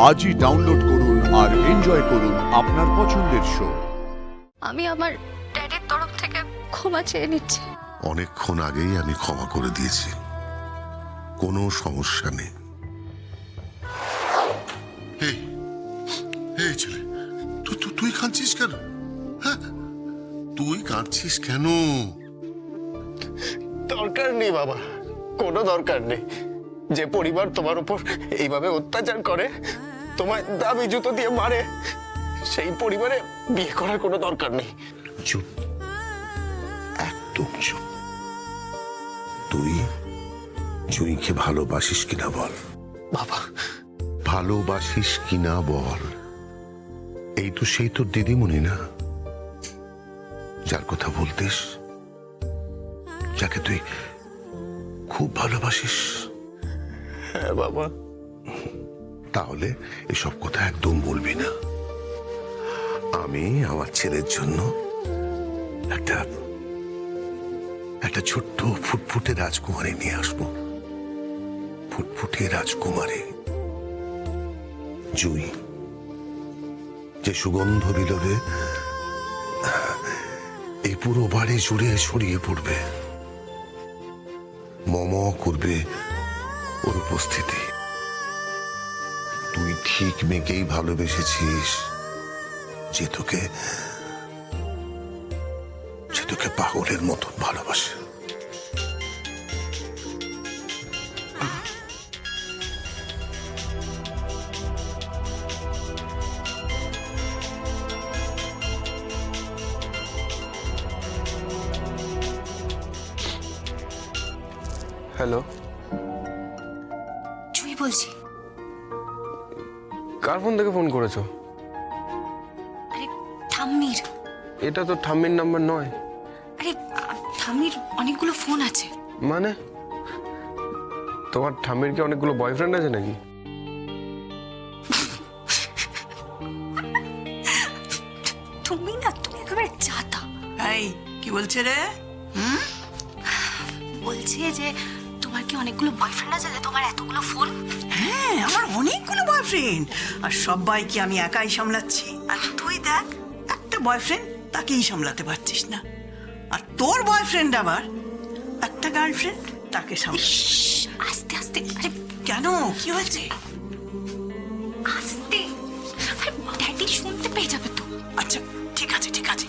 আজই ডাউনলোড করুন আর এনজয় করুন আপনার পছন্দের শো। আমি আমার ড্যাডির তরফ থেকে ক্ষমা চেয়ে নিচ্ছি। অনেকক্ষণ আগেই আমি ক্ষমা করে দিয়েছি, কোনো সমস্যা নেই। এই ছেলে, তুই কাঁদছিস কেন? হ্যাঁ, তুই কাঁদছিস কেন? দরকার নেই বাবা, কোনো দরকার নেই। যে পরিবার তোমার উপর এইভাবে অত্যাচার করে, তোমায় দাবি জুতো দিয়ে মারে, সেই পরিবারে বিয়ে করার কোনো দরকার নেই। চুপ, একদম চুপ। তুই জুঁইকে ভালোবাসিস কিনা বল। বাবা, ভালোবাসিস কিনা বল। এই তো সেই তোর দিদিমণি না, যার কথা বলতিস, যাকে তুই খুব ভালোবাসিস। হ্যাঁ বাবা। তাহলে এসব কথা একদম বলবি না। আমি আমার ছেলের জন্য একটা ছোট্ট ফুটফুটে রাজকুমারী নিয়ে আসবো। ফুটফুটে রাজকুমারী জুঁই, যে সুগন্ধ বিলোবে এই পুরো বাড়ি জুড়ে ছড়িয়ে পড়বে। মম করবে ওর উপস্থিতি। তুই ঠিক মেয়েকেই ভালোবেসেছিস, যে তোকে পাগলের মতন ভালোবাসে। হ্যালো, জুই বলছি। কার ফোন থেকে ফোন করেছো? আরে ঠাম্মির। এটা তো ঠাম্মির নাম্বার নয়। আরে ঠাম্মির অনেকগুলো ফোন আছে। মানে তোমার ঠাম্মির কি অনেকগুলো বয়ফ্রেন্ড আছে নাকি? তুমি একেবারে চাতা। এই কি বলছে রে? বলছে যে তোমার কি অনেকগুলো বয়ফ্রেন্ড আছে, যে তোমার এতগুলো ফোন? হ্যাঁ, আমার অনেকগুলো বয়ফ্রেন্ড, আর সবাইকে আমি একাই সামলাচ্ছি। আর তুই দেখ, একটা বয়ফ্রেন্ড, তাকেই সামলাতে পারছিস না। আর তোর বয়ফ্রেন্ড আবার একটা গার্লফ্রেন্ড, তাকে সামলা। আস্তে আস্তে। আরে কেন, কি হয়েছে? আস্তে। আরে ড্যাডি শুনতে পেয়ে যাবে তো। আচ্ছা ঠিক আছে ঠিক আছে,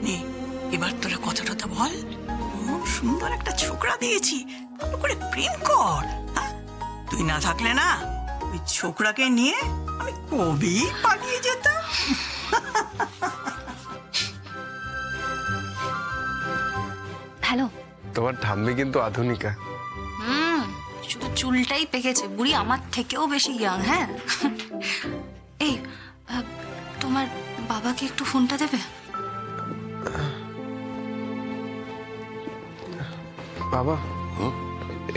নে এবার তোরা কথা টথা বল। খুব সুন্দর একটা ছোকরা দিয়েছি, ভালো করে প্রেম কর। হ্যাঁ? তুই না থাকলে না, ওই ছোকরাকে নিয়ে আমি কবেই পালিয়ে যেতাম। হ্যালো। তোমার ঠাম্মি কিন্তু আধুনিকা। শুধু চুলটাই পেকেছে, বুড়ি আমার থেকেও বেশি ইয়াং। হ্যাঁ এই তোমার বাবাকে একটু ফোনটা দেবে? বাবা,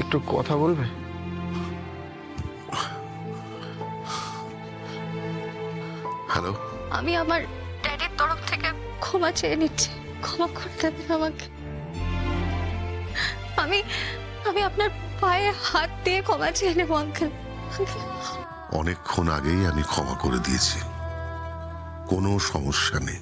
একটু কথা বলবে? হ্যালো, আমি আমার ড্যাডির তরফ থেকে ক্ষমা চেয়ে নিচ্ছি। ক্ষমা করে দেবেন আমাকে। আমি আপনার পায়ে হাত দিয়ে ক্ষমা চেয়ে নেবো আঙ্কেল। অনেকক্ষণ আগেই আমি ক্ষমা করে দিয়েছি, কোনো সমস্যা নেই।